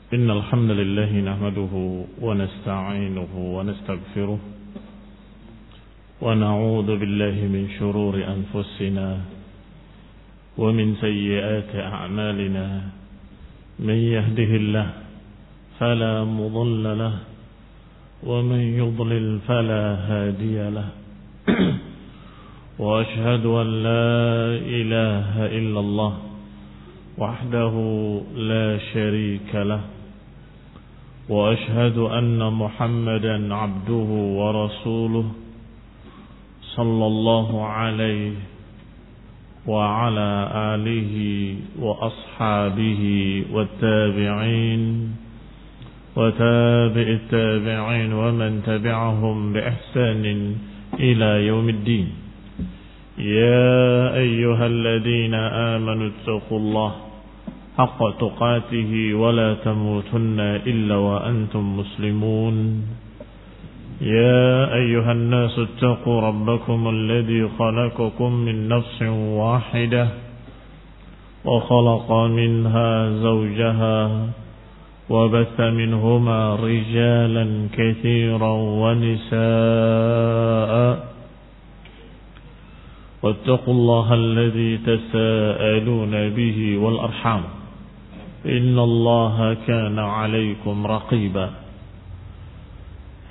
إن الحمد لله نحمده ونستعينه ونستغفره ونعوذ بالله من شرور أنفسنا ومن سيئات أعمالنا من يهده الله فلا مضل له ومن يضلل فلا هادي له وأشهد أن لا إله إلا الله وحده لا شريك له وأشهد أن محمدا عبده ورسوله صلى الله عليه وعلى آله وأصحابه والتابعين وتابع التابعين ومن تبعهم بإحسان إلى يوم الدين. يا أيها الذين آمنوا اتقوا الله حق تقاته ولا تموتن إلا وأنتم مسلمون. يا أيها الناس اتقوا ربكم الذي خلقكم من نفس واحدة وخلق منها زوجها وبث منهما رجالا كثيرا ونساء واتقوا الله الذي تساءلون به والأرحام إن الله كان عليكم رقيبا.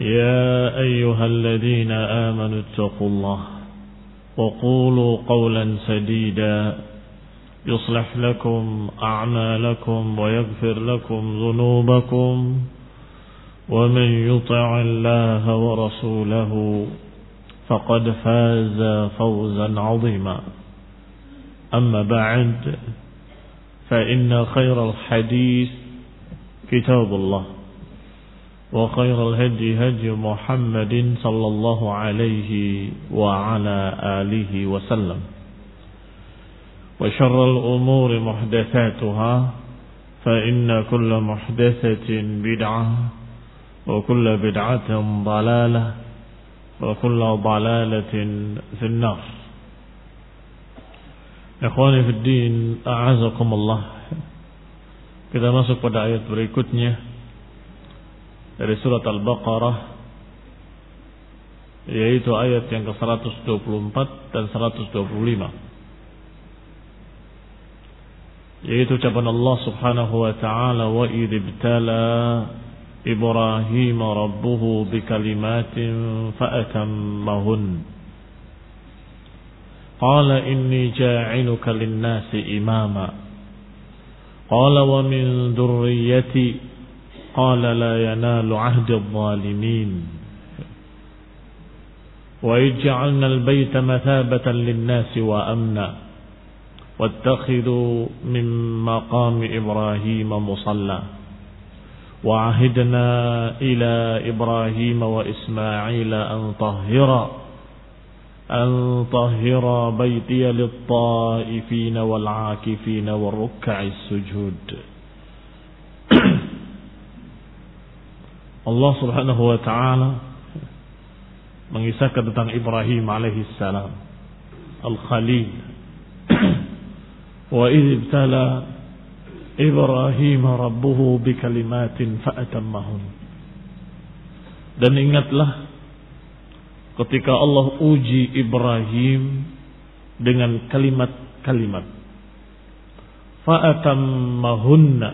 يا أيها الذين آمنوا اتقوا الله وقولوا قولا سديدا يصلح لكم أعمالكم ويغفر لكم ذنوبكم ومن يطع الله ورسوله فقد فاز فوزا عظيما. أما بعد فإن خير الحديث كتاب الله وخير الهدي هدي محمد صلى الله عليه وعلى آله وسلم وشر الأمور محدثاتها فإن كل محدثة بدعة وكل بدعة ضلالة وكل ضلالة في النار. Ikhwani fi din, a'azakumullah. Kita masuk pada ayat berikutnya dari surat Al-Baqarah, yaitu ayat yang ke-124 dan 125, yaitu ucapan Allah Subhanahu wa ta'ala, wa idh ibtala Ibrahim rabbuhu bikalimatin fa'atammahun qala inni ja'iluka lin-nasi imama qala wa min dhurriyyati qala la yanalu 'ahdi adh-dhalimin wa ij'alna al-bayta mathabatan lin-nasi wa amna wattakhidhu min maqami Ibrahim musalla وعهدنا إلى إبراهيم وإسماعيل أن طهر بيتي للطائفين والعاكفين والركع السجود. Allah Subhanahu wa ta'ala mengisahkan tentang Ibrahim alaihissalam Al-Khalil. Wa idh ibtala Ibrahim rabbuhu bikalimatin fa'atammahun. Dan ingatlah ketika Allah uji Ibrahim dengan kalimat-kalimat, fa'atammahunna,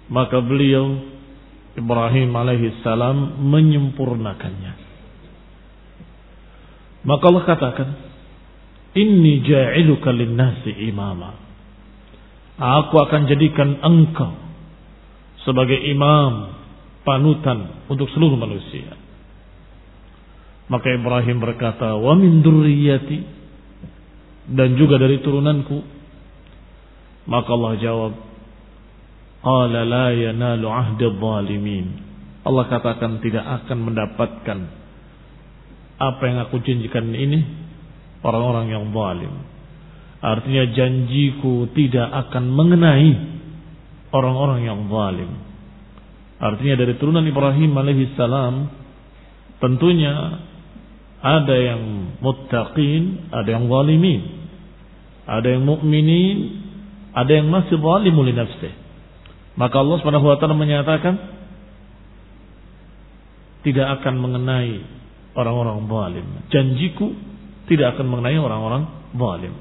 maka beliau Ibrahim alaihissalam menyempurnakannya. Maka Allah katakan, inni ja'iluka lin-nasi imama, aku akan jadikan engkau sebagai imam, panutan untuk seluruh manusia. Maka Ibrahim berkata, wa min dzurriyyati, dan juga dari turunanku. Maka Allah jawab, qala la yanalu 'ahdi adh-dhalimin. Allah katakan tidak akan mendapatkan apa yang aku janjikan ini orang-orang yang zalim. Artinya janjiku tidak akan mengenai orang-orang yang zalim. Artinya dari turunan Ibrahim alaihissalam tentunya ada yang muttaqin, ada yang zalimin, ada yang mukminin, ada yang masih zalimul li nafsih. Maka Allah Subhanahu wa taala menyatakan tidak akan mengenai orang-orang zalim. Janjiku tidak akan mengenai orang-orang zalim.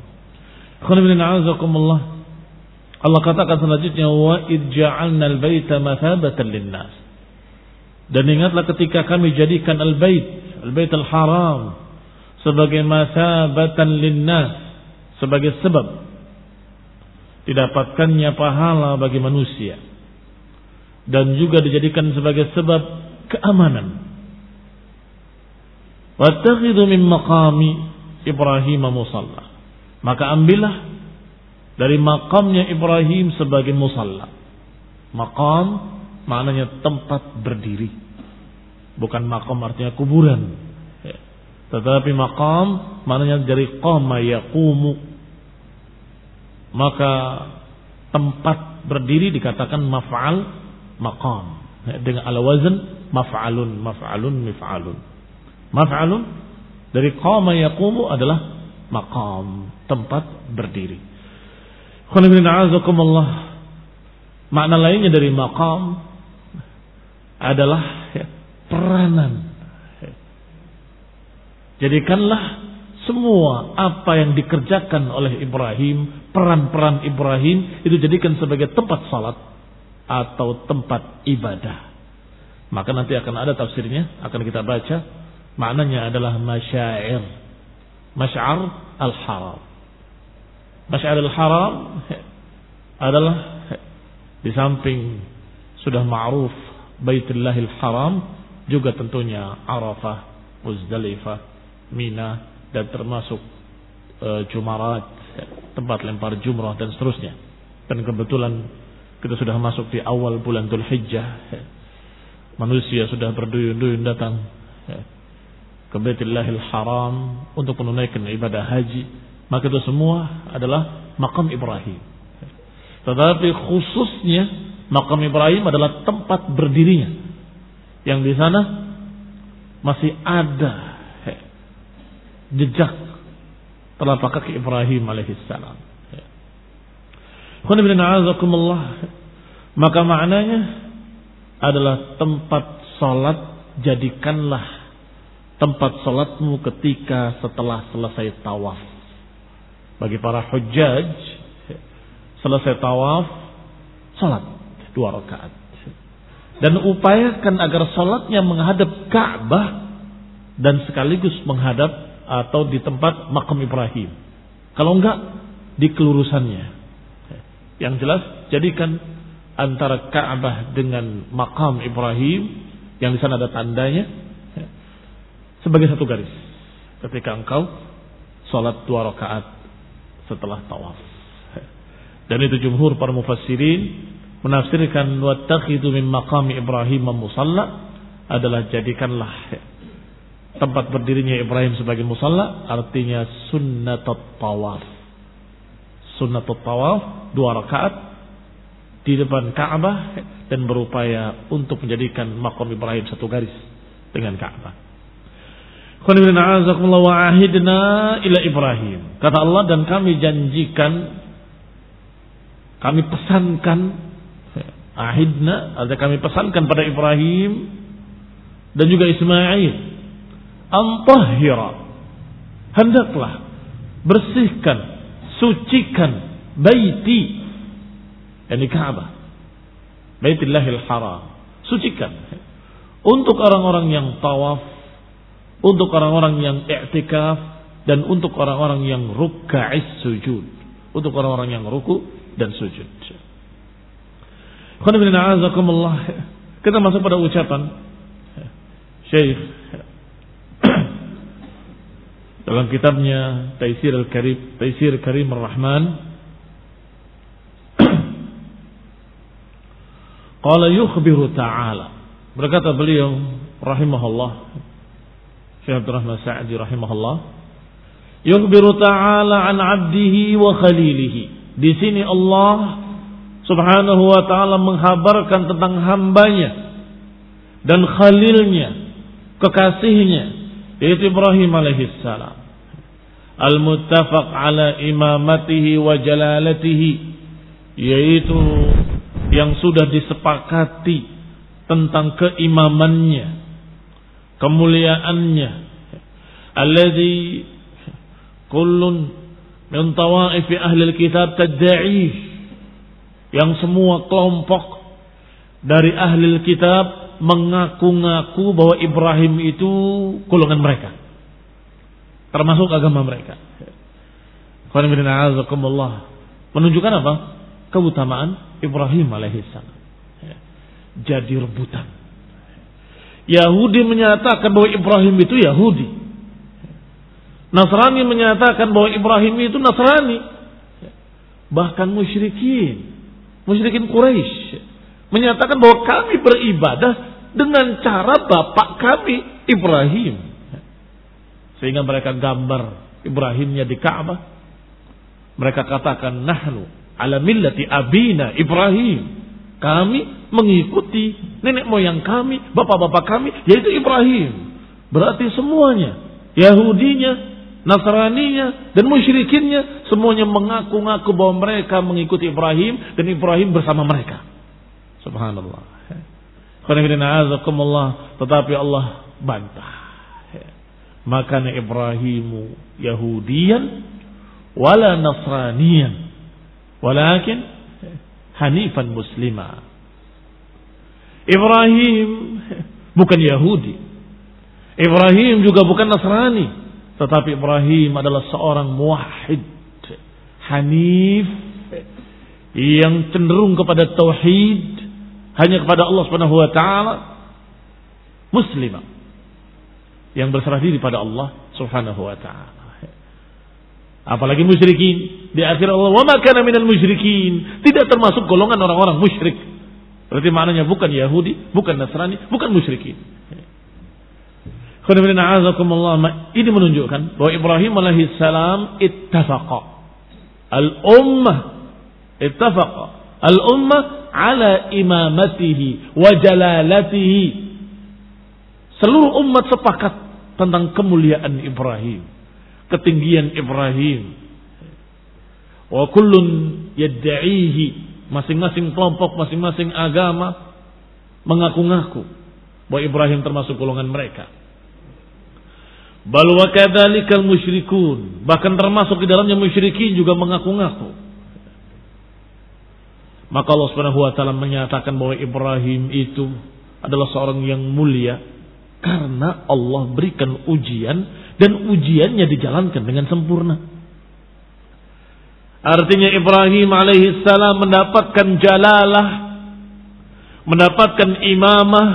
Allah katakan selanjutnya, wa id ja'alna al-baita mathabatan lin-nas. Dan ingatlah ketika kami jadikan al-bait al-haram sebagai mathabatan lin-nas, sebagai sebab didapatkannya pahala bagi manusia, dan juga dijadikan sebagai sebab keamanan. Wattakhidhu min maqami Ibrahim musalla. Maka ambillah dari makamnya Ibrahim sebagai musalla. Maqam maknanya tempat berdiri. Bukan maqam artinya kuburan. Tetapi maqam maknanya dari qama yaqumu. Maka tempat berdiri dikatakan maf'al maqam. Dengan ala wazn maf'alun. Maf'alun dari qama yaqumu adalah maqam, tempat berdiri. Makna lainnya dari maqam adalah peranan. Jadikanlah semua apa yang dikerjakan oleh Ibrahim, peran-peran Ibrahim itu jadikan sebagai tempat salat atau tempat ibadah. Maka nanti akan ada tafsirnya, akan kita baca. Maknanya adalah masyair. Masy'ar al-haram. Masy'ar al-haram adalah di samping sudah ma'ruf Baitullahil Haram, juga tentunya Arafah, Muzdalifah, Mina, dan termasuk Jumarat, tempat lempar jumrah dan seterusnya. Dan kebetulan kita sudah masuk di awal bulan Dzulhijjah. Manusia sudah berduyun-duyun datang ke Baitullahil Haram untuk menunaikan ibadah haji. Maka itu semua adalah makam Ibrahim. Tetapi khususnya makam Ibrahim adalah tempat berdirinya, yang di sana masih ada jejak telapak kaki Ibrahim alaihissalam. Maka maknanya adalah tempat salat. Jadikanlah tempat salatmu ketika setelah selesai tawaf. Bagi para hujjaj, selesai tawaf, salat 2 rakaat. Dan upayakan agar salatnya menghadap Ka'bah dan sekaligus menghadap atau di tempat makam Ibrahim. Kalau enggak, di kelurusannya. Yang jelas, jadikan antara Ka'bah dengan makam Ibrahim, yang di sana ada tandanya, sebagai satu garis. Ketika engkau salat 2 rakaat setelah tawaf. Dan itu jumhur para mufassirin menafsirkan wattakhidhu min maqami Ibrahim musalla adalah jadikanlah tempat berdirinya Ibrahim sebagai musalla, artinya sunnatut tawaf. Sunnatut tawaf 2 rakaat di depan Ka'bah dan berupaya untuk menjadikan makam Ibrahim satu garis dengan Ka'bah. Wa ahidna ila Ibrahim. Kata Allah, dan kami janjikan, kami pesankan, ahidna, artinya kami pesankan pada Ibrahim dan juga Ismail, antahhira, hendaklah bersihkan, sucikan baiti, yakni Ka'bah, Baitullahil Haram, sucikan untuk orang-orang yang tawaf, untuk orang-orang yang i'tikaf, dan untuk orang-orang yang ruk'is sujud, untuk orang-orang yang ruku dan sujud. Kita masuk pada ucapan Syekh dalam kitabnya Taisir Karim Ar-Rahman. Qala yukhbiru ta'ala, berkata beliau rahimahullah, Syekh Abdul Rahman Sa'di rahimahullah, yukhbiru ta'ala an 'abdihi wa khalilihi. Di sini Allah Subhanahu wa ta'ala menghabarkan tentang hambanya dan khalilnya, kekasihnya, yaitu Ibrahim alaihissalam. Al-muttafaq ala imamatihi wa jalalatihi, yaitu yang sudah disepakati tentang keimamannya, kemuliaannya, alladzi kullun min tawaif ahli alkitab tad'ih, yang semua kelompok dari ahli alkitab mengaku-ngaku bahwa Ibrahim itu golongan mereka, termasuk agama mereka. Menunjukkan apa? Keutamaan Ibrahim alaihissalam. Jadi rebutan. Yahudi menyatakan bahwa Ibrahim itu Yahudi. Nasrani menyatakan bahwa Ibrahim itu Nasrani. Bahkan musyrikin Quraisy menyatakan bahwa kami beribadah dengan cara bapak kami Ibrahim. Sehingga mereka gambar Ibrahimnya di Ka'bah. Mereka katakan nahnu ala millati abina Ibrahim. Kami mengikuti nenek moyang kami, bapak-bapak kami, yaitu Ibrahim. Berarti semuanya, Yahudinya, Nasraninya, dan musyrikinnya, semuanya mengaku-ngaku bahwa mereka mengikuti Ibrahim, dan Ibrahim bersama mereka. Subhanallah. Tetapi Allah bantah. Makanya Ibrahimu Yahudiyan, wala Nasraniyan, walakin hanifan muslima. Ibrahim bukan Yahudi. Ibrahim juga bukan Nasrani. Tetapi Ibrahim adalah seorang muwahhid, hanif, yang cenderung kepada tauhid, hanya kepada Allah Subhanahu wa taala, muslimah, yang berserah diri pada Allah Subhanahu wa taala. Apalagi musyrikin, di akhir Allah, wa ma kana minal musyrikin, tidak termasuk golongan orang-orang musyrik. Berarti maknanya bukan Yahudi, bukan Nasrani, bukan musyrikin. Ini menunjukkan bahwa Ibrahim alaihissalam ittafaqa al-ummah ala imamatihi wa jalalatihi. Seluruh umat sepakat tentang kemuliaan Ibrahim, ketinggian Ibrahim. Wa kullun yad'ihi, masing-masing kelompok, masing-masing agama mengaku-ngaku bahwa Ibrahim termasuk golongan mereka. Bal wa kadzalikal musyrikun, bahkan termasuk di dalamnya musyrikin juga mengaku-ngaku. Maka Allah Subhanahu wa taala menyatakan bahwa Ibrahim itu adalah seorang yang mulia karena Allah berikan ujian, dan ujiannya dijalankan dengan sempurna. Artinya Ibrahim alaihissalam mendapatkan jalalah, mendapatkan imamah,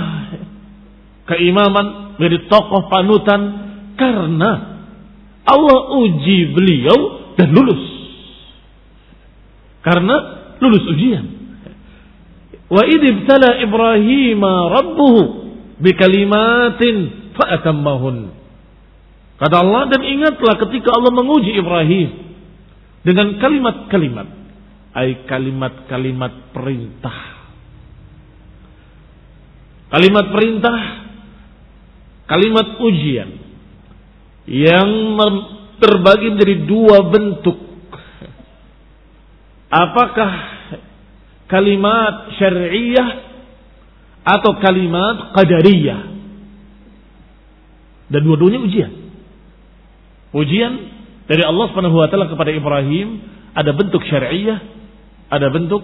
keimaman, menjadi tokoh panutan karena Allah uji beliau dan lulus. Karena lulus ujian. Wa idibtala Ibrahim rabbuhu bikalimatin fa'atammahun. Kata Allah, dan ingatlah ketika Allah menguji Ibrahim dengan kalimat-kalimat, ay kalimat-kalimat perintah. Kalimat perintah, kalimat ujian yang terbagi menjadi dua bentuk. Apakah kalimat syar'iyah atau kalimat qadariyah? Dan dua-duanya ujian. Ujian dari Allah Subhanahu wa taala kepada Ibrahim ada bentuk syar'iyah, ada bentuk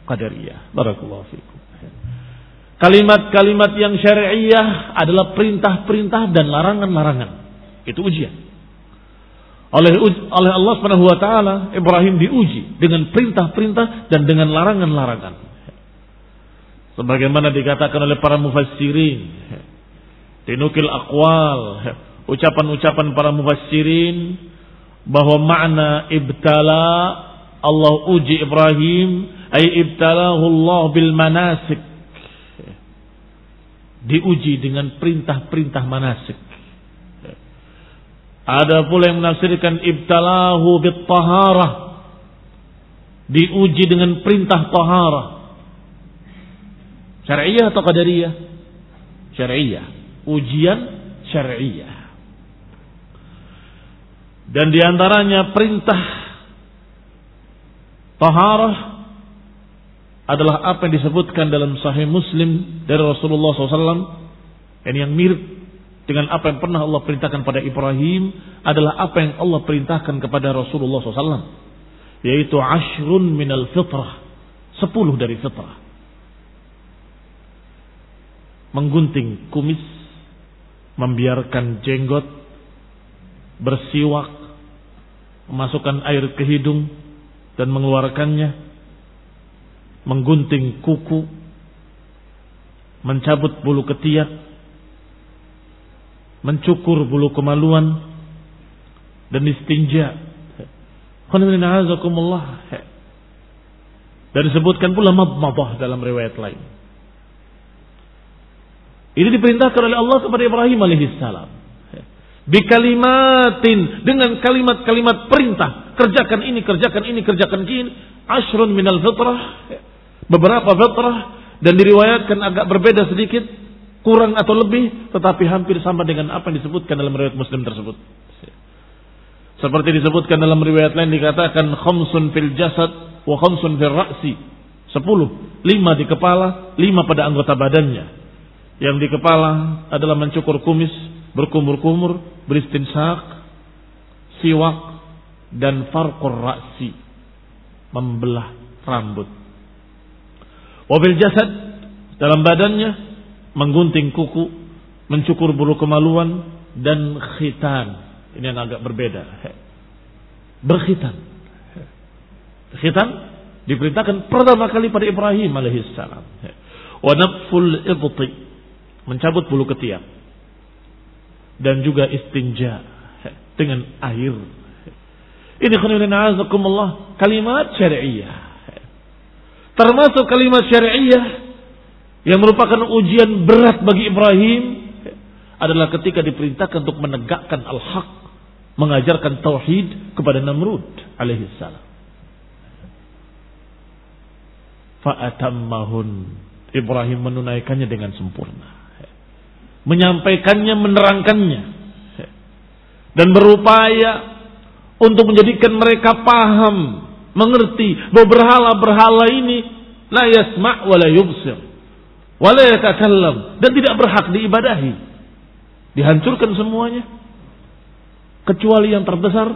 qadariyah. Barakallahu fikum. Kalimat-kalimat yang syar'iyah adalah perintah-perintah dan larangan-larangan. Itu ujian. Oleh Allah Subhanahu wa taala Ibrahim diuji dengan perintah-perintah dan dengan larangan-larangan. Sebagaimana dikatakan oleh para mufassirin, dinukil aqwal, ucapan-ucapan para mufassirin bahwa makna ibtala, Allah uji Ibrahim, ay ibtalahu Allah bil manasik, diuji dengan perintah-perintah manasik. Ada pula yang menafsirkan ibtalahu bit taharah, diuji dengan perintah taharah. Syar'iyah atau qadariyah? Syar'iyah. Ujian syar'iyah. Dan diantaranya perintah taharah adalah apa yang disebutkan dalam Sahih Muslim dari Rasulullah SAW. Ini yang mirip dengan apa yang pernah Allah perintahkan pada Ibrahim adalah apa yang Allah perintahkan kepada Rasulullah SAW, yaitu 10 minal fitrah, 10 dari fitrah. Menggunting kumis, membiarkan jenggot, bersiwak, memasukkan air ke hidung dan mengeluarkannya, menggunting kuku, mencabut bulu ketiak, mencukur bulu kemaluan, dan istinja. Dan disebutkan pula madmadah dalam riwayat lain. Ini diperintahkan oleh Allah kepada Ibrahim alaihissalam. Bikalimatin, dengan kalimat-kalimat perintah. Kerjakan ini, kerjakan ini, kerjakan ini. 10 minal fitrah. Beberapa fitrah. Dan diriwayatkan agak berbeda sedikit. Kurang atau lebih. Tetapi hampir sama dengan apa yang disebutkan dalam riwayat Muslim tersebut. Seperti disebutkan dalam riwayat lain dikatakan khamsun fil jasad wa khamsun fil ra'si. 10. 5 di kepala, 5 pada anggota badannya. Yang di kepala adalah mencukur kumis, berkumur-kumur, beristinsak, siwak, dan farqur ra'si, membelah rambut. Wabil jasad, dalam badannya, menggunting kuku, mencukur bulu kemaluan, dan khitan. Ini yang agak berbeda. Berkhitan. Khitan diperintahkan pertama kali pada Ibrahim alaihissalam. Wa naful ibti, mencabut bulu ketiak, dan juga istinja dengan air. Ini kalimat syari'iyah. Termasuk kalimat syari'iyah yang merupakan ujian berat bagi Ibrahim adalah ketika diperintahkan untuk menegakkan al-haq, mengajarkan tauhid kepada Namrud alaihissalam. Fa'atammahun, Ibrahim menunaikannya dengan sempurna, menyampaikannya, menerangkannya, dan berupaya untuk menjadikan mereka paham, mengerti bahwa berhala-berhala ini la yasma' wa la yubsir wa la yatakallam, dan tidak berhak diibadahi. Dihancurkan semuanya kecuali yang terbesar,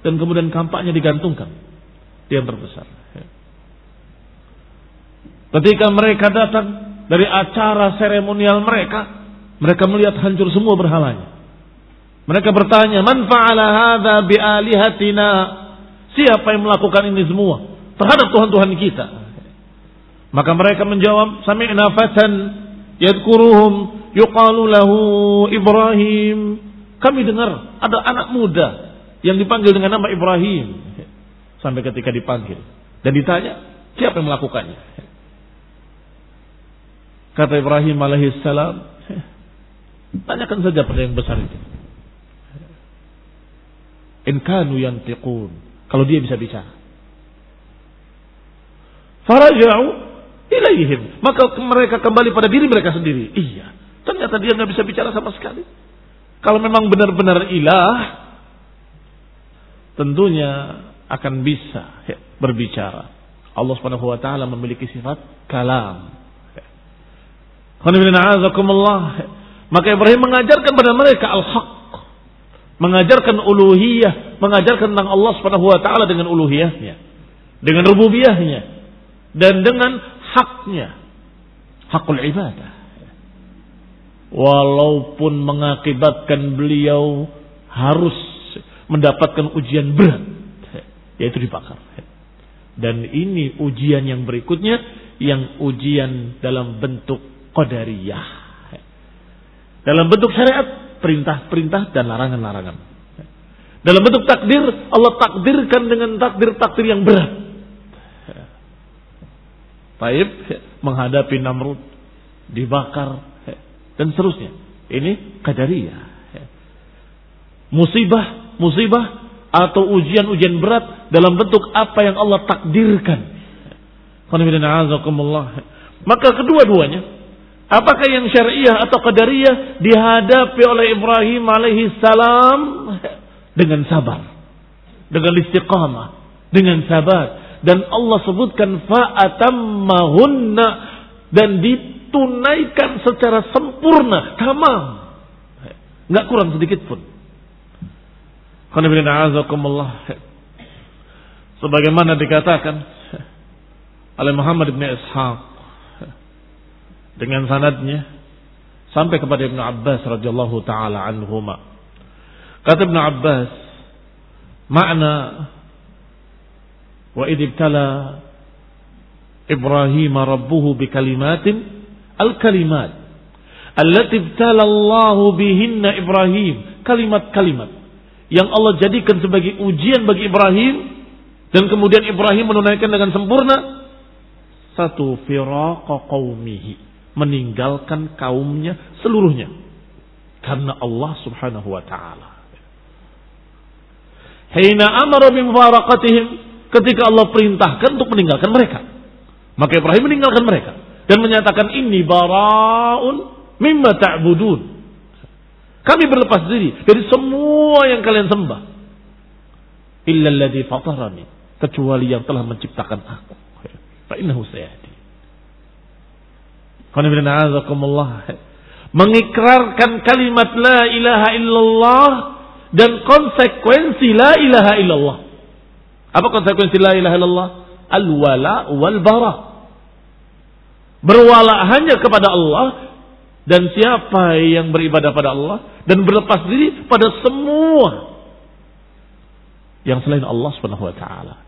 dan kemudian kampaknya digantungkan di yang terbesar. Ketika mereka datang dari acara seremonial mereka, mereka melihat hancur semua berhalanya. Mereka bertanya, "Man fa'ala hadza bi alihatina?" Siapa yang melakukan ini semua terhadap Tuhan-Tuhan kita? Maka mereka menjawab, "Sami'na fatan yadhkuruhum yuqalu lahu Ibrahim." Kami dengar ada anak muda yang dipanggil dengan nama Ibrahim. Sampai ketika dipanggil dan ditanya, siapa yang melakukannya? Kata Ibrahim alaihissalam, tanyakan saja pada yang besar itu. In kanu yantiqun, kalau dia bisa bicara. Faraja'u ilaihim, maka mereka kembali pada diri mereka sendiri. Iya, ternyata dia nggak bisa bicara sama sekali. Kalau memang benar-benar ilah, tentunya akan bisa berbicara. Allah Subhanahu wa taala memiliki sifat kalam. Maka Ibrahim mengajarkan pada mereka al-haq, mengajarkan uluhiyah, mengajarkan tentang Allah Subhanahu wa taala dengan uluhiyahnya, dengan rububiyahnya, dan dengan haknya, hakul ibadah. Walaupun mengakibatkan beliau harus mendapatkan ujian berat, yaitu dibakar. Dan ini ujian yang berikutnya, yang ujian dalam bentuk qadariyah, dalam bentuk syariat, perintah-perintah dan larangan-larangan. Dalam bentuk takdir, Allah takdirkan dengan takdir-takdir yang berat. Taib menghadapi Namrud, dibakar, dan seterusnya. Ini qadariyah. Musibah atau ujian-ujian berat dalam bentuk apa yang Allah takdirkan. Maka kedua-duanya, apakah yang syariah atau qadariyah, dihadapi oleh Ibrahim alaihi salam dengan sabar, dengan istiqamah, dengan sabat, Dan Allah sebutkan fa'atammahunna, dan ditunaikan secara sempurna, tamam. Enggak kurang sedikit pun. Sebagaimana dikatakan oleh Muhammad bin Ishaq dengan sanadnya sampai kepada Ibnu Abbas radhiyallahu taala anhuma. Kata Ibnu Abbas, makna wa idh ibtala Ibrahim rabbuhu bikalimatin, al-kalimat allati ibtala Allahu bihinna Ibrahim, kalimat-kalimat yang Allah jadikan sebagai ujian bagi Ibrahim, dan kemudian Ibrahim menunaikan dengan sempurna. Satu, firaqa qaumihi, meninggalkan kaumnya seluruhnya karena Allah Subhanahu wa taala. Hina amara bi mufaraqatihim, ketika Allah perintahkan untuk meninggalkan mereka, maka Ibrahim meninggalkan mereka dan menyatakan inni bara'un mimma ta'budun. Kami berlepas diri dari semua yang kalian sembah. Illa alladhi fatarani, kecuali yang telah menciptakan aku. Fa innahu sayahdi. Mengikrarkan kalimat la ilaha illallah dan konsekuensi la ilaha illallah. Apa konsekuensi la ilaha illallah? Al-wala wal bara. Berwala hanya kepada Allah, dan siapa yang beribadah pada Allah dan berlepas diri pada semua yang selain Allah Subhanahu wa taala.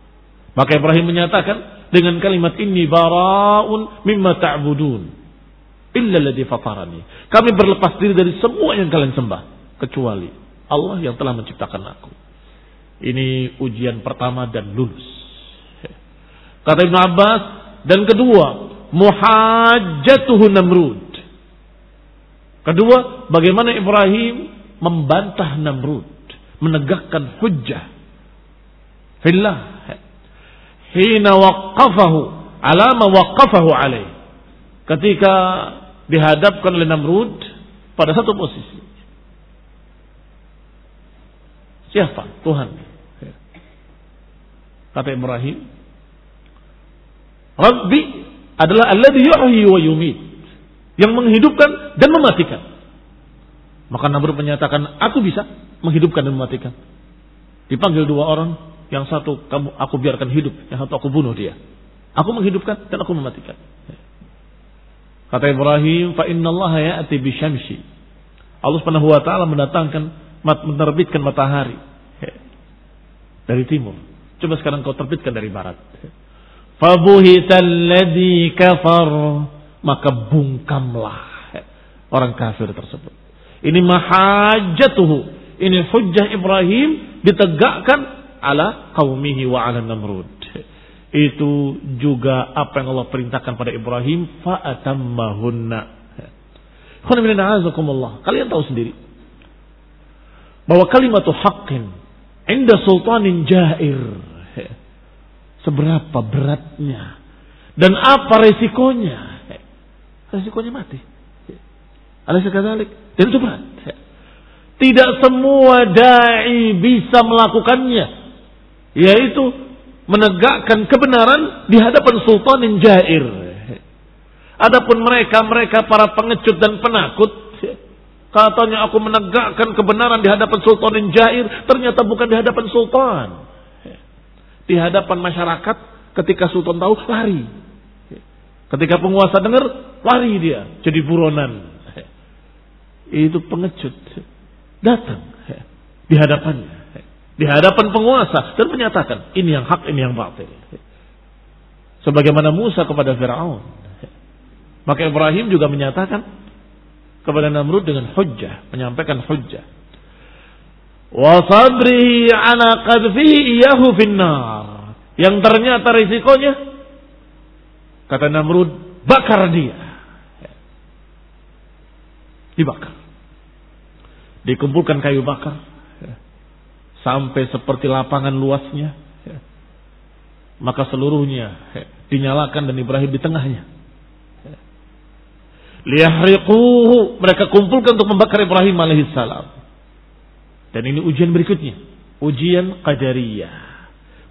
Maka Ibrahim menyatakan dengan kalimat inni bara'un mimma ta'budun illa alladhi fatarani. Kami berlepas diri dari semua yang kalian sembah kecuali Allah yang telah menciptakan aku. Ini ujian pertama dan lulus. Kata Ibnu Abbas, dan kedua, muhajjatuhu Namrud. Kedua, bagaimana Ibrahim membantah Namrud, menegakkan hujjah fillah hina waqqafahu ala ma waqqafahu alaih, ketika dihadapkan oleh Namrud pada satu posisi. Siapa? Tuhan. Kata Ibrahim, Rabbi adalah alladhi yuhyi wa yumit, yang menghidupkan dan mematikan. Maka Namrud menyatakan, aku bisa menghidupkan dan mematikan. Dipanggil dua orang, yang satu aku biarkan hidup, yang satu aku bunuh dia. Aku menghidupkan dan aku mematikan. Kata Ibrahim, fa innallaha ya'ti bisyamsi. Allah Subhanahu wa taala menerbitkan matahari dari timur. Coba sekarang kau terbitkan dari barat. Fa buhital ladzi kafar, maka bungkamlah orang kafir tersebut. Ini mahajatuhu, ini hujjah Ibrahim ditegakkan ala qaumihi wa ala Namrud. Itu juga apa yang Allah perintahkan pada Ibrahim, fa atammahunna. Kalian tahu sendiri bahwa kalimatu haqqin inda sultanin jair, seberapa beratnya dan apa resikonya. Resikonya mati. Alaysa kadzalik? Dan itu berat. Tidak semua dai bisa melakukannya, yaitu menegakkan kebenaran di hadapan sultanin jair. Adapun mereka para pengecut dan penakut, katanya aku menegakkan kebenaran di hadapan sultanin jair, ternyata bukan di hadapan sultan. Di hadapan masyarakat, ketika sultan tahu, lari. Ketika penguasa dengar, lari dia, jadi buronan. Itu pengecut. Datang di hadapannya, di hadapan penguasa, dan menyatakan ini yang hak, ini yang batil. Sebagaimana Musa kepada Fir'aun, maka Ibrahim juga menyatakan kepada Namrud dengan hujjah, menyampaikan hujjah. Wa sabrihi ala qadfihi iyahu finnar, yang ternyata risikonya, kata Namrud, bakar dia. Dibakar. Dikumpulkan kayu bakar sampai seperti lapangan luasnya, maka seluruhnya dinyalakan dan Ibrahim di tengahnya. Liyahriquhu, mereka kumpulkan untuk membakar Ibrahim alaihissalam. Dan ini ujian berikutnya, ujian qadariyah.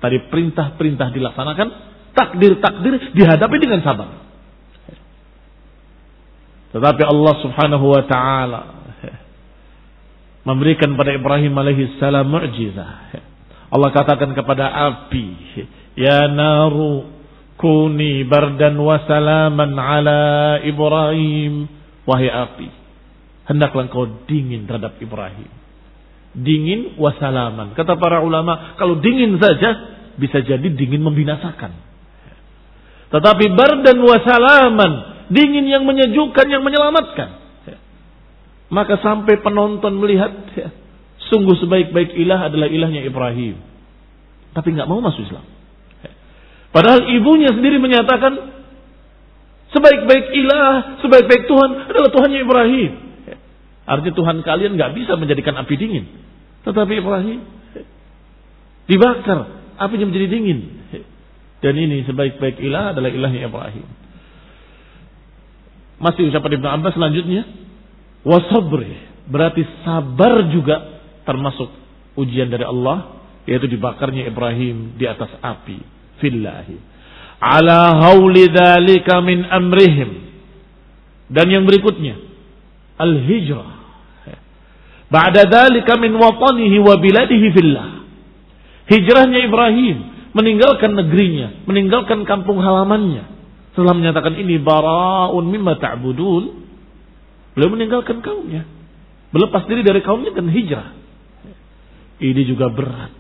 Tadi perintah-perintah dilaksanakan, takdir-takdir dihadapi dengan sabar. Tetapi Allah Subhanahu wa taala memberikan pada Ibrahim alaihi salam mukjizah. Allah katakan kepada api, "Ya naru kuni bardan wa salaman ala Ibrahim." Wahai api, hendaklah engkau dingin terhadap Ibrahim. Dingin wasalaman. Kata para ulama, kalau dingin saja bisa jadi dingin membinasakan. Tetapi bardan wasalaman, dingin yang menyejukkan, yang menyelamatkan. Maka sampai penonton melihat, sungguh sebaik-baik ilah adalah ilahnya Ibrahim. Tapi nggak mau masuk Islam. Padahal ibunya sendiri menyatakan, sebaik-baik ilah, sebaik-baik Tuhan adalah Tuhannya Ibrahim. Artinya Tuhan kalian nggak bisa menjadikan api dingin. Tetapi Ibrahim dibakar, apinya menjadi dingin. Dan ini sebaik-baik ilah adalah ilahnya Ibrahim. Masih ucapan Ibnu Abbas selanjutnya, wasabri, berarti sabar juga termasuk ujian dari Allah, yaitu dibakarnya Ibrahim di atas api fillahi. Ala hauli dzalika min amrihim. Dan yang berikutnya, al-hijrah. Ba'da dzalika min watanihi wa biladihi fillah. Hijrahnya Ibrahim, meninggalkan negerinya, meninggalkan kampung halamannya. Setelah menyatakan ini bara'un mimma ta'budun, beliau meninggalkan kaumnya, berlepas diri dari kaumnya dan hijrah. Ini juga berat.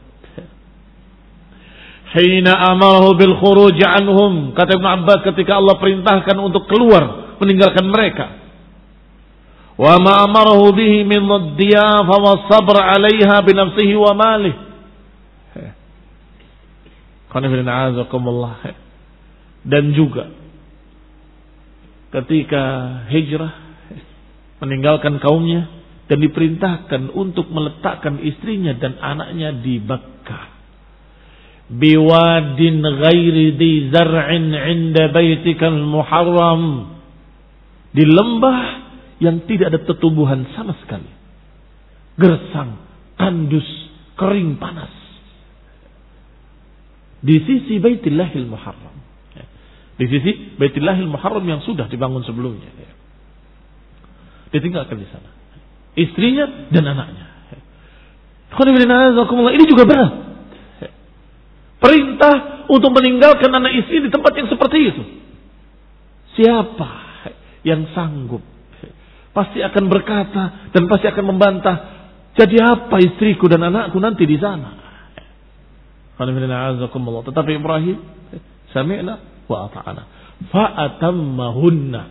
Hina amarahu bil khuruj anhum, kata Ibnu Abbas, ketika Allah perintahkan untuk keluar meninggalkan mereka. Wa ma amarahu bihi min ad-diyafa was sabr 'alayha bi nafsihi wa malih. Dan juga ketika hijrah meninggalkan kaumnya dan diperintahkan untuk meletakkan istrinya dan anaknya di Makkah, biwadin ghairi di zar'in 'inda baitikal muharram, di lembah yang tidak ada tumbuhan sama sekali, gersang, tandus, kering, panas, di sisi Baitullahil Muharram, di sisi Baitullahil Muharram yang sudah dibangun sebelumnya. Ditinggalkan di sana istrinya dan anaknya. Ini juga berat. Perintah untuk meninggalkan anak istri di tempat yang seperti itu. Siapa yang sanggup? Pasti akan berkata dan pasti akan membantah. Jadi apa istriku dan anakku nanti di sana? Tetapi Ibrahim, sami'na wa ata'ana, fa'atammahunna,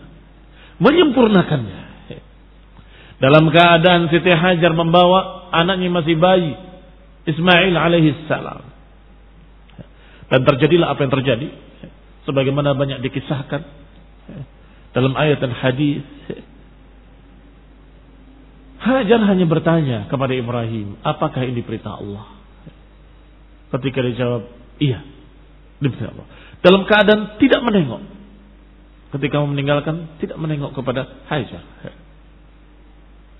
menyempurnakannya. Dalam keadaan Siti Hajar membawa anaknya masih bayi, Ismail alaihi salam. Dan terjadilah apa yang terjadi, sebagaimana banyak dikisahkan dalam ayat dan hadis. Hajar hanya bertanya kepada Ibrahim, apakah ini perintah Allah? Ketika dia jawab, iya, ini perintah Allah. Dalam keadaan tidak menengok. Ketika meninggalkan, tidak menengok kepada Hajar.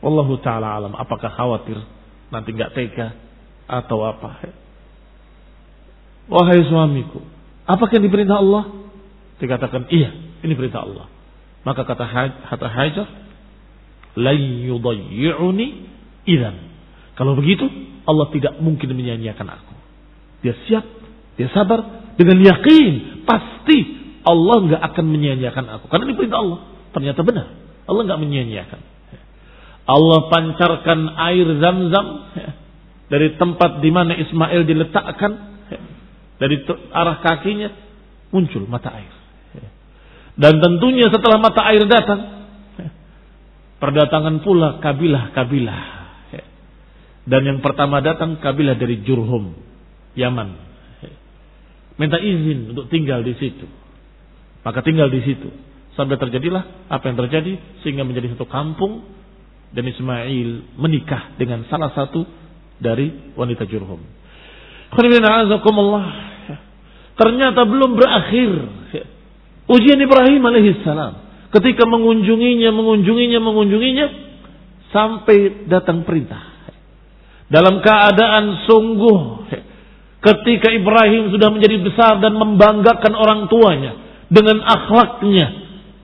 Wallahu ta'ala alam, apakah khawatir nanti nggak tega atau apa? Wahai suamiku, apakah ini perintah Allah? Dikatakan, iya, ini perintah Allah. Maka kata Hajar, la yudayyi'uni idzan. Kalau begitu, Allah tidak mungkin menyia-nyiakan aku. Dia siap, dia sabar dengan yakin pasti Allah enggak akan menyia-nyiakan aku. Karena ini perintah Allah. Ternyata benar. Allah enggak menyia-nyiakan. Allah pancarkan air Zam-Zam dari tempat di mana Ismail diletakkan, dari arah kakinya muncul mata air. Dan tentunya setelah mata air datang, perdatangan pula kabilah-kabilah. Dan yang pertama datang kabilah dari Jurhum, Yaman. Minta izin untuk tinggal di situ. Maka tinggal di situ. Sampai terjadilah apa yang terjadi, sehingga menjadi satu kampung. Dan Ismail menikah dengan salah satu dari wanita Jurhum. Ternyata belum berakhir ujian Ibrahim alaihissalam. Ketika mengunjunginya, sampai datang perintah. Dalam keadaan sungguh Ketika Ibrahim sudah menjadi besar dan membanggakan orang tuanya dengan akhlaknya,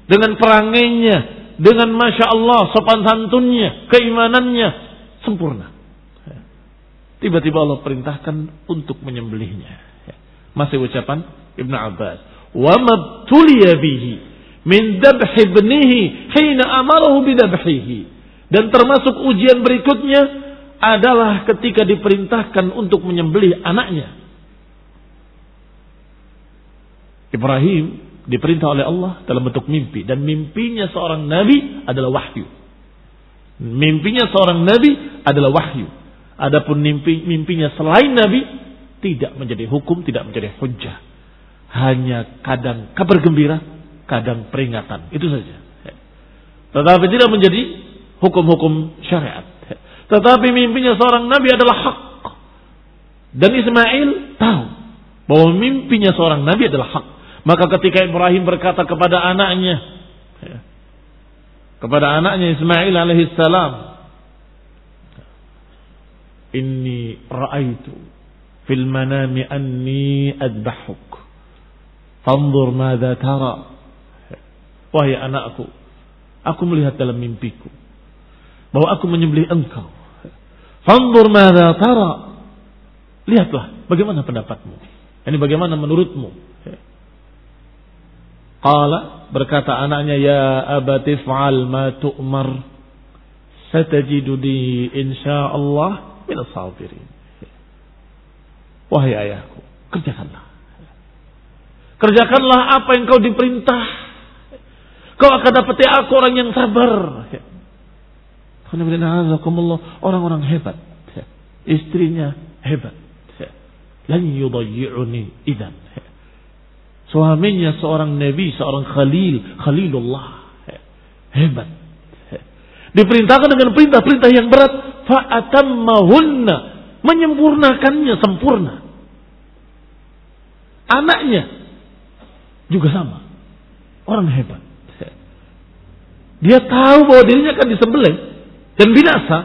dengan perangainya, dengan Masya Allah sopan santunnya, keimanannya sempurna. Tiba-tiba Allah perintahkan untuk menyembelihnya. Masih ucapan Ibn Abbas. Wa mabtuliya bihi min dabhi ibnihi hina amarahu bidabhihi. Dan termasuk ujian berikutnya adalah ketika diperintahkan untuk menyembelih anaknya. Ibrahim diperintah oleh Allah dalam bentuk mimpi. Dan mimpinya seorang nabi adalah wahyu. Mimpinya seorang nabi adalah wahyu. Adapun mimpinya selain nabi tidak menjadi hukum, tidak menjadi hujjah. Hanya kadang kabar gembira, kadang peringatan. Itu saja. Tetapi tidak menjadi hukum-hukum syariat. Tetapi mimpinya seorang nabi adalah hak. Dan Ismail tahu bahwa mimpinya seorang nabi adalah hak. Maka ketika Ibrahim berkata kepada anaknya Ismail alaihissalam, inni ra'aitu fil manami anni adbahuk fanzur madza tara. Wahai anakku, aku melihat dalam mimpiku bahwa aku menyembelih engkau. Fanzur madza tara. Lihatlah bagaimana pendapatmu. Ini bagaimana menurutmu. Qala, berkata anaknya, ya abati fa'al ma tu'mar satajiduni insyaallah minas sabirin. Wahai ayahku, kerjakanlah apa yang kau diperintah. Kau akan dapati aku orang yang sabar. Orang-orang hebat, istrinya hebat. Lan yudayyi'uni idan. Suaminya seorang nabi, seorang khalilullah, hebat. Diperintahkan dengan perintah-perintah yang berat, fa'atammahunna, menyempurnakannya sempurna. Anaknya juga sama, orang hebat. Dia tahu bahwa dirinya akan disembelih dan binasa,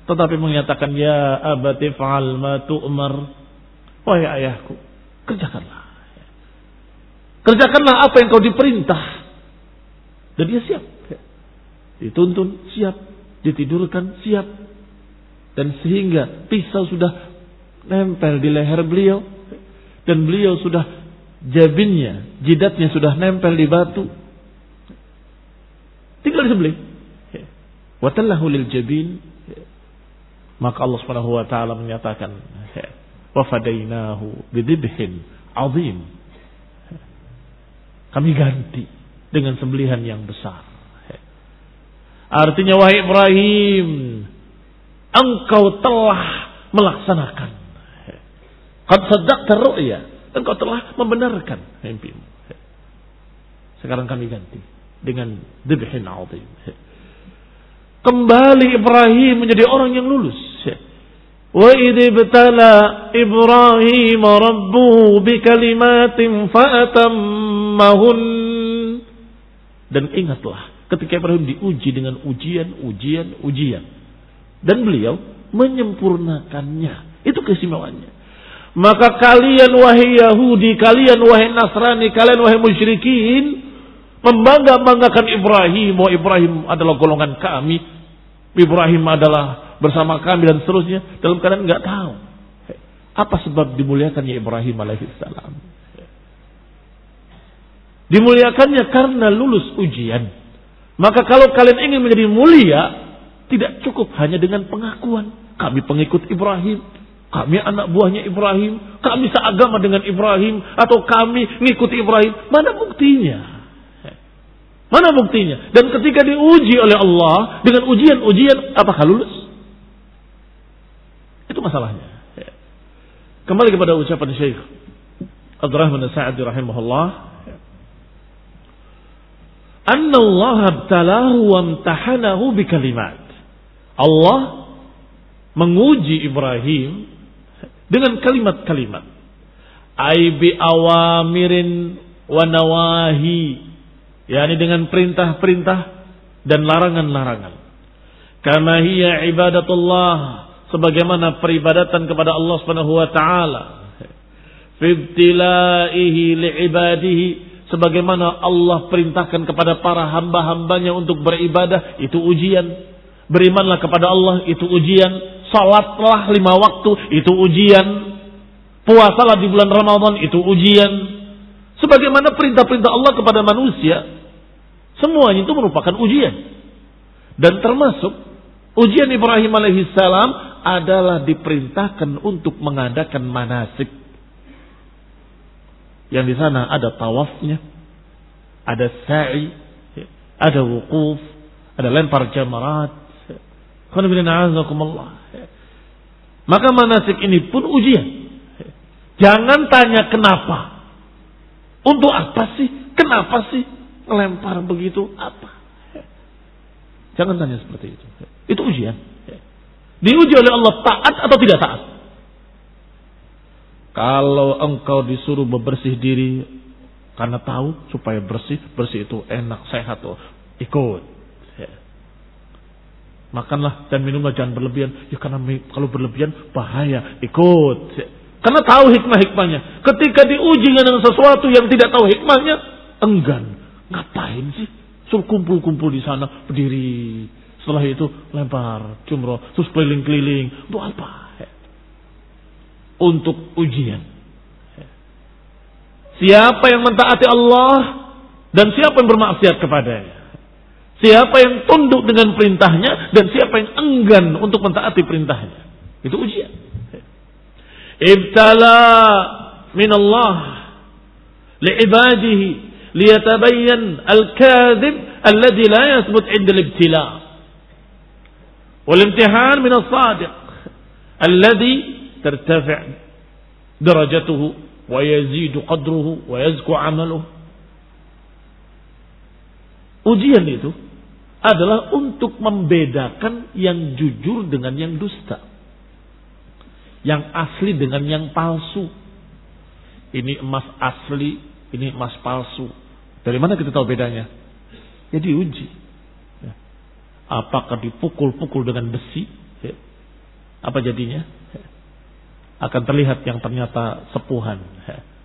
tetapi menyatakan, ya abati fa'al ma tu'mar. Wahai ayahku, kerjakanlah apa yang kau diperintah. Dan dia siap. Dituntun siap, ditidurkan siap. Dan sehingga pisau sudah nempel di leher beliau, dan beliau sudah jabinnya, jidatnya sudah nempel di batu. Tinggal disembelih. Wa tallahu lil jabin. Maka Allah Subhanahu wa taala menyatakan, wa fadainahu bidibhin azim. Kami ganti dengan sembelihan yang besar. Artinya, wahai Ibrahim, engkau telah melaksanakan. Qad saddaqta ru'ya, engkau telah membenarkan mimpimu. Sekarang kami ganti dengan dibhin azim. Kembali Ibrahim menjadi orang yang lulus. Wa idh ibtala Ibrahim rabbuhu bikalimatin fa'atammahun. Dan ingatlah ketika Ibrahim diuji dengan ujian. Dan beliau menyempurnakannya. Itu keistimewaannya. Maka kalian wahai Yahudi, kalian wahai Nasrani, kalian wahai musyrikin, membangga-banggakan Ibrahim, bahwa Ibrahim adalah golongan kami, Ibrahim adalah bersama kami dan seterusnya, dalam keadaan enggak tahu apa sebab dimuliakannya Ibrahim alaihissalam. Dimuliakannya karena lulus ujian. Maka kalau kalian ingin menjadi mulia, tidak cukup hanya dengan pengakuan kami pengikut Ibrahim, kami anak buahnya Ibrahim, kami seagama dengan Ibrahim, atau kami mengikuti Ibrahim. Mana buktinya? Mana buktinya? Dan ketika diuji oleh Allah dengan ujian-ujian, apakah lulus? Itu masalahnya. Kembali kepada ucapan Syekh Abdurrahman As-Sa'di rahimahullah, anna Allah abtalahu wa amtahanahu bikalimat. Allah menguji Ibrahim dengan kalimat-kalimat. Ai bi awamirin wa nawahi, yakni dengan perintah-perintah dan larangan-larangan. Kama hiya ibadatullah, sebagaimana peribadatan kepada Allah Subhanahu wa taala. fi ibtilaihi li'ibadihi, sebagaimana Allah perintahkan kepada para hamba-hambanya untuk beribadah, itu ujian. Berimanlah kepada Allah, itu ujian. Salatlah 5 waktu, itu ujian. Puasalah di bulan Ramadan, itu ujian. Sebagaimana perintah-perintah Allah kepada manusia, semuanya itu merupakan ujian. Dan termasuk ujian Ibrahim alaihissalam adalah diperintahkan untuk mengadakan manasik. Yang di sana ada tawafnya, ada sa'i, ada wukuf, ada lempar jamarat. Maka manasik ini pun ujian. Jangan tanya kenapa. Untuk apa sih? Kenapa sih ngelempar begitu? Apa? Jangan tanya seperti itu. Itu ujian. Diuji oleh Allah taat atau tidak taat. Kalau engkau disuruh bebersih diri karena tahu supaya bersih itu enak, sehat, ikut. Makanlah dan minumlah jangan berlebihan. Ya karena kalau berlebihan bahaya, ikut. Karena tahu hikmah-hikmahnya. Ketika diuji dengan sesuatu yang tidak tahu hikmahnya, enggan. Ngapain sih? Suruh kumpul-kumpul di sana, berdiri. Setelah itu lempar jumroh, terus keliling-keliling. Untuk apa? Untuk ujian. Siapa yang mentaati Allah dan siapa yang bermaksiat kepadanya. Siapa yang tunduk dengan perintahnya dan siapa yang enggan untuk mentaati perintahnya. Itu ujian. Ibtala minallah li'ibadihi liyatabayyan al-kadhib alladhi la yathbut 'inda al-ibtila. Wal imtihan min as-sadiq alladhi ترتفع درجته ويزيد قدره ويزكو عمله. Ujian itu adalah untuk membedakan yang jujur dengan yang dusta, yang asli dengan yang palsu. Ini emas asli, ini emas palsu. Dari mana kita tahu bedanya? Ya diuji. Apakah dipukul-pukul dengan besi? Apa jadinya? Akan terlihat yang ternyata sepuhan.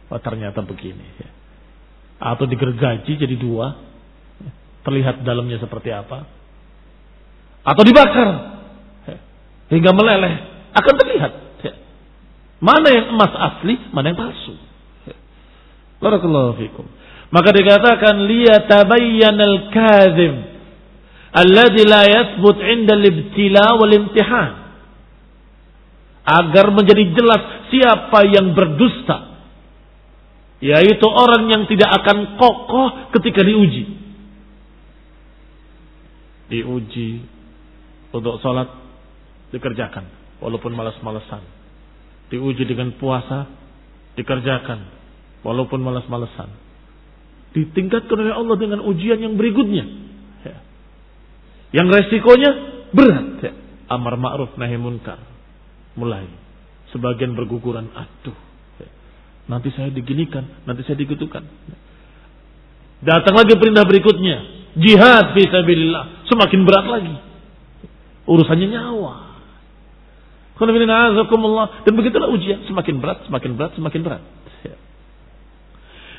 Oh, ternyata begini. Atau digergaji jadi 2. Terlihat dalamnya seperti apa. Atau dibakar hingga meleleh. Akan terlihat mana yang emas asli, mana yang palsu. Barakallahu fikum. Maka dikatakan liyatabayyana al-kadhib alladhi la yathbut 'inda al-ibtila wal imtihan. Agar menjadi jelas siapa yang berdusta, yaitu orang yang tidak akan kokoh ketika diuji. Diuji untuk sholat dikerjakan walaupun malas-malesan. Diuji dengan puasa dikerjakan walaupun malas-malesan. Ditingkatkan oleh Allah dengan ujian yang berikutnya, yang resikonya berat. Amar ma'ruf nahi munkar. Mulai sebagian berguguran, aduh, nanti saya diginikan, nanti saya digitukan. Datang lagi perintah berikutnya, jihad fi sabilillah, semakin berat lagi. Urusannya nyawa. Dan begitulah ujian, semakin berat, semakin berat, semakin berat.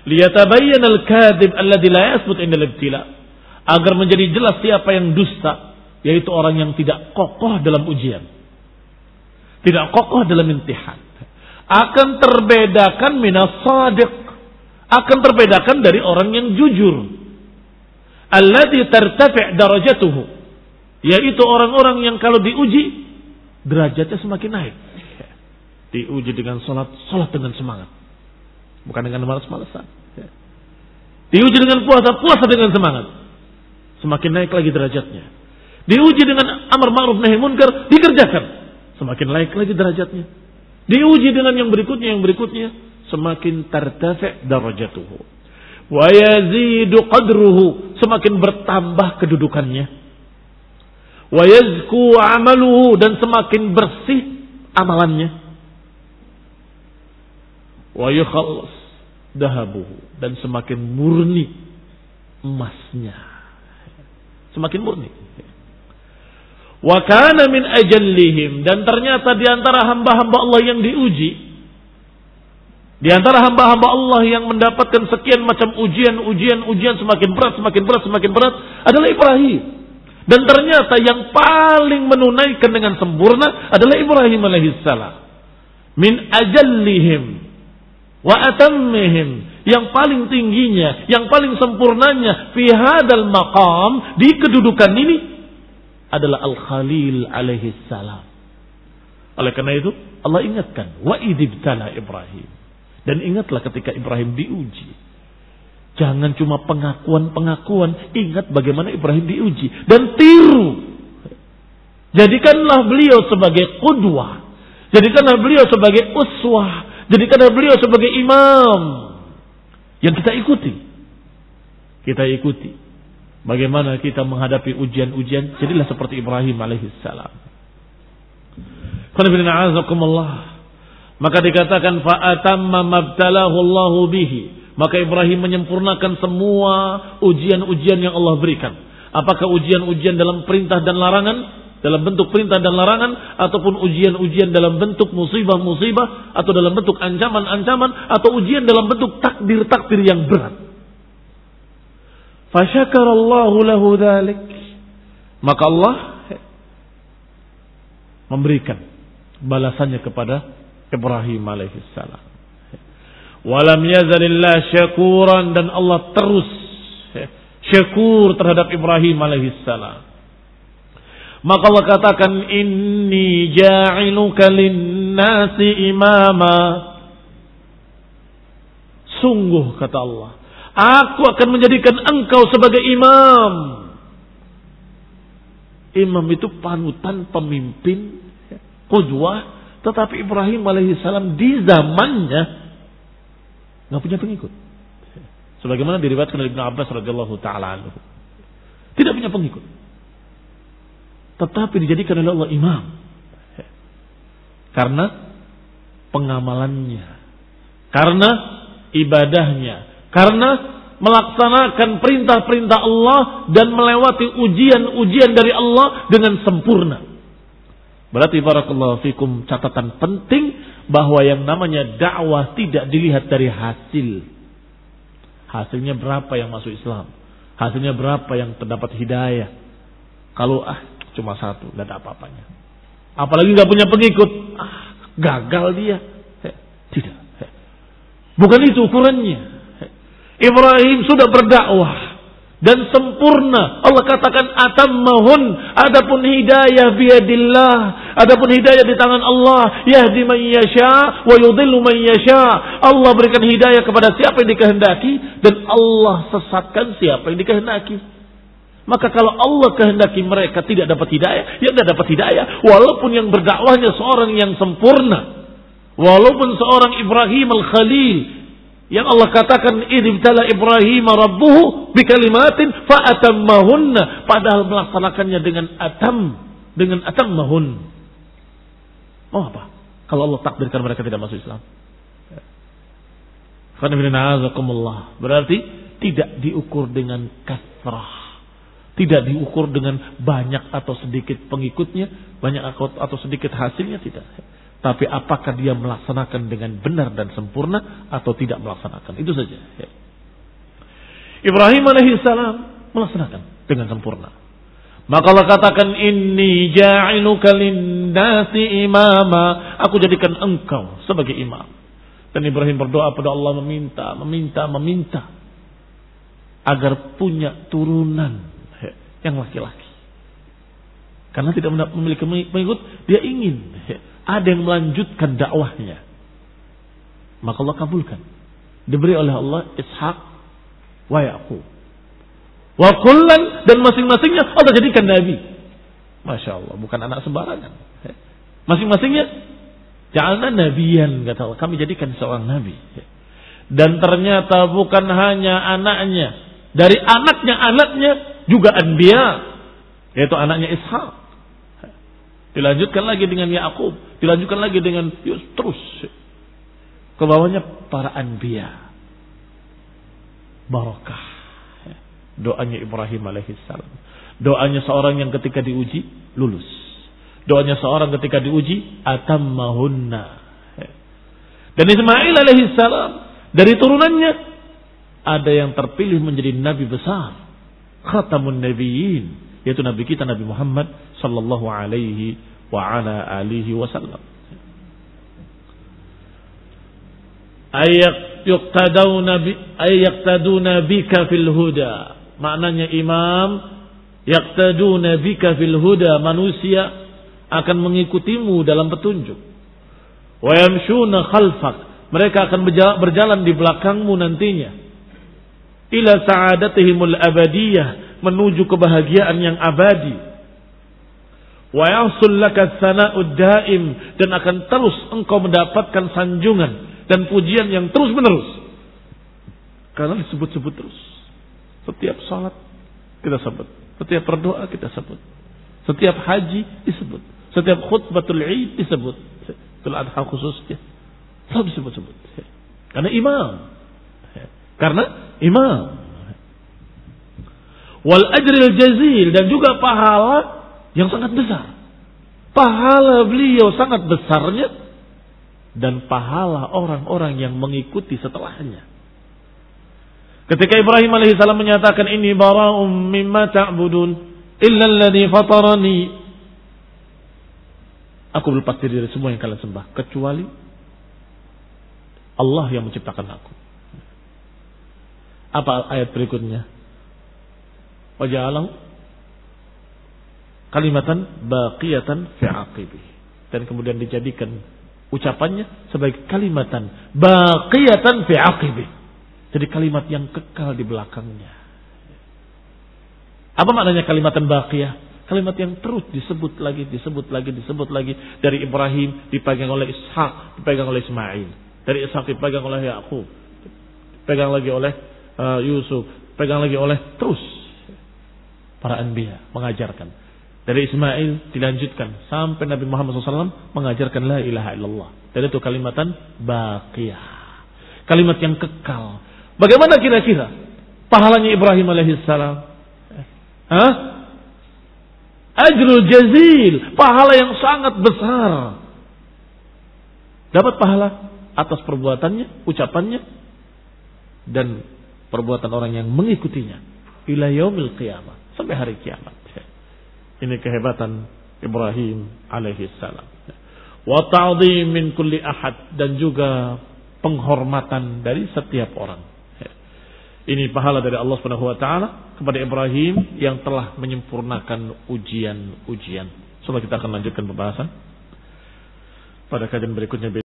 Liyatabayyan al-kadhib alladhi la yathbut 'inda al-ibtila, agar menjadi jelas siapa yang dusta, yaitu orang yang tidak kokoh dalam ujian. Tidak kokoh dalam imtihan. Akan terbedakan minas sadiq. Akan terbedakan dari orang yang jujur. Alladzi tartafi' darajatuhu. Yaitu orang-orang yang kalau diuji, derajatnya semakin naik. Diuji dengan salat, salat dengan semangat. Bukan dengan malas-malasan. Diuji dengan puasa, puasa dengan semangat. Semakin naik lagi derajatnya. Diuji dengan amar ma'ruf nahi munkar, dikerjakan. Semakin naik lagi derajatnya. Diuji dengan yang berikutnya, semakin tartafi' darajatuhu. Wa yazidu qadruhu, semakin bertambah kedudukannya. Wa yazku amaluhu, dan semakin bersih amalannya. Wa yukhallas dahabuhu, dan semakin murni emasnya. Semakin murni. Wa kana min ajallihim, dan ternyata di antara hamba-hamba Allah yang diuji Di antara hamba-hamba Allah yang mendapatkan sekian macam ujian semakin berat adalah Ibrahim. Dan ternyata yang paling menunaikan dengan sempurna adalah Ibrahim alaihissalam. Min ajallihim wa atammihim, yang paling tingginya, yang paling sempurnanya fi hadal maqam, di kedudukan ini adalah Al-Khalil alaihissalam. Oleh karena itu Allah ingatkan, wa idzibtala Ibrahim. Dan ingatlah ketika Ibrahim diuji. Jangan cuma pengakuan-pengakuan, ingat bagaimana Ibrahim diuji dan tiru. Jadikanlah beliau sebagai qudwah, jadikanlah beliau sebagai uswah, jadikanlah beliau sebagai imam yang kita ikuti. Kita ikuti bagaimana kita menghadapi ujian-ujian, jadilah seperti Ibrahim alaihissalam. Maka dikatakan fa'atamma mabtalahu Allahu bihi, maka Ibrahim menyempurnakan semua ujian-ujian yang Allah berikan. Apakah ujian-ujian dalam perintah dan larangan, dalam bentuk perintah dan larangan, ataupun ujian-ujian dalam bentuk musibah-musibah, atau dalam bentuk ancaman-ancaman, atau ujian dalam bentuk takdir-takdir yang berat. Fasyakarallahu lahu dzalik, maka Allah memberikan balasannya kepada Ibrahim alaihissalam. Walam yazalillah syakuran, dan Allah terus syakur terhadap Ibrahim alaihissalam. Maka Allah katakan, inni ja'iluka linnasi imama. Sungguh kata Allah, aku akan menjadikan engkau sebagai imam. Imam itu panutan, pemimpin, qudwah. Tetapi Ibrahim alaihissalam di zamannya nggak punya pengikut. Sebagaimana diriwayatkan oleh Ibnu Abbas radhiyallahu taala anhu. Tidak punya pengikut. Tetapi dijadikan oleh Allah imam. Karena pengamalannya, karena ibadahnya, karena melaksanakan perintah-perintah Allah dan melewati ujian-ujian dari Allah dengan sempurna. Berarti barakallahu fikum, catatan penting bahwa yang namanya dakwah tidak dilihat dari hasil. Hasilnya berapa yang masuk Islam, hasilnya berapa yang terdapat hidayah. Kalau cuma satu, gak ada apa-apanya. Apalagi gak punya pengikut, gagal dia. Tidak. Bukan itu ukurannya. Ibrahim sudah berdakwah dan sempurna. Allah katakan atammahun, adapun hidayah biyadillah, adapun hidayah di tangan Allah, yahdi man yasha wa yudhillu man yasha. Allah berikan hidayah kepada siapa yang dikehendaki dan Allah sesatkan siapa yang dikehendaki. Maka kalau Allah kehendaki mereka tidak dapat hidayah, ya tidak dapat hidayah, walaupun yang berdakwahnya seorang yang sempurna, walaupun seorang Ibrahim al-Khalil yang Allah katakan idibtala Ibrahim rabbuhu bikalimatin fa'atammahunna, padahal melaksanakannya dengan atammahun. Oh apa? Kalau Allah takdirkan mereka tidak masuk Islam. Berarti tidak diukur dengan kasrah, tidak diukur dengan banyak atau sedikit pengikutnya, banyak atau sedikit hasilnya, tidak. Tapi apakah dia melaksanakan dengan benar dan sempurna atau tidak melaksanakan. Itu saja. Ibrahim alaihissalam melaksanakan dengan sempurna. Maka Allah katakan, inni ja'iluka linnasi imama. Aku jadikan engkau sebagai imam. Dan Ibrahim berdoa pada Allah, meminta agar punya turunan yang laki-laki. Karena tidak memiliki pengikut, dia ingin ada yang melanjutkan dakwahnya. Maka Allah kabulkan. Diberi oleh Allah Ishak wa Yaqub. Wa kullan, dan masing-masingnya Allah jadikan nabi. Masya Allah, bukan anak sembarangan. Masing-masingnya ja'alna nabiyan, kata Allah, kami jadikan seorang nabi. Dan ternyata bukan hanya anaknya, dari anaknya juga anbiya, yaitu anaknya Ishak. Dilanjutkan lagi dengan Yaqub, dilanjutkan lagi dengan terus ke bawahnya para anbiya. Barakah doanya Ibrahim alaihissalam. Doanya seorang yang ketika diuji lulus. Doanya seorang ketika diuji atammahunna. Dan Ismail alaihissalam dari turunannya ada yang terpilih menjadi nabi besar, khatamun nabiyyin, yaitu nabi kita Nabi Muhammad sallallahu alaihi wa ala alihi wasallam. Ayaktaduna bika fil huda. Maknanya imam, yaktaduna bika fil huda, manusia akan mengikutimu dalam petunjuk. Wa yamshuna khalfak, mereka akan berjalan di belakangmu nantinya. Ila sa'adatihimul abadiyah, menuju kebahagiaan yang abadi. Wa yahsul laka tsana'ud daim, dan akan terus engkau mendapatkan sanjungan dan pujian yang terus menerus. Karena disebut-sebut terus. Setiap salat kita sebut, setiap berdoa kita sebut, setiap haji disebut, setiap khutbatul Id disebut, Idul Adha khususnya selalu disebut-sebut. Karena imam. Wal ajril jazil, dan juga pahala yang sangat besar. Pahala beliau sangat besarnya, dan pahala orang-orang yang mengikuti setelahnya. Ketika Ibrahim alaihissalam menyatakan ini bara'um mimma ta'budun illa alladhi fatarani, aku berlepas diri dari semua yang kalian sembah kecuali Allah yang menciptakan aku. Apa ayat berikutnya? Wa ja'alahu kalimatan baqiyatan fi aqibih, dan kemudian dijadikan ucapannya sebagai kalimatan baqiyatan fi aqibih, jadi kalimat yang kekal di belakangnya. Apa maknanya kalimatan baqiyah? Kalimat yang terus disebut lagi. Dari Ibrahim dipegang oleh Ishak, dipegang oleh Ismail. Dari Ishak dipegang oleh Yakub, dipegang lagi oleh Yusuf, dipegang lagi oleh terus para anbiya mengajarkan. Dari Ismail dilanjutkan sampai Nabi Muhammad SAW mengajarkan la ilaha illallah. Dan itu kalimatan baqiyah, kalimat yang kekal. Bagaimana kira-kira pahalanya Ibrahim alaihissalam? Ajrul jazil, pahala yang sangat besar. Dapat pahala atas perbuatannya, ucapannya, dan perbuatan orang yang mengikutinya ila yaumil qiyamah, sampai hari kiamat. Ini kehebatan Ibrahim alaihissalam. Wa ta'dhim min kulli ahad, dan juga penghormatan dari setiap orang. Ini pahala dari Allah Subhanahu wa taala kepada Ibrahim yang telah menyempurnakan ujian-ujian. Semoga kita akan lanjutkan pembahasan pada kajian berikutnya.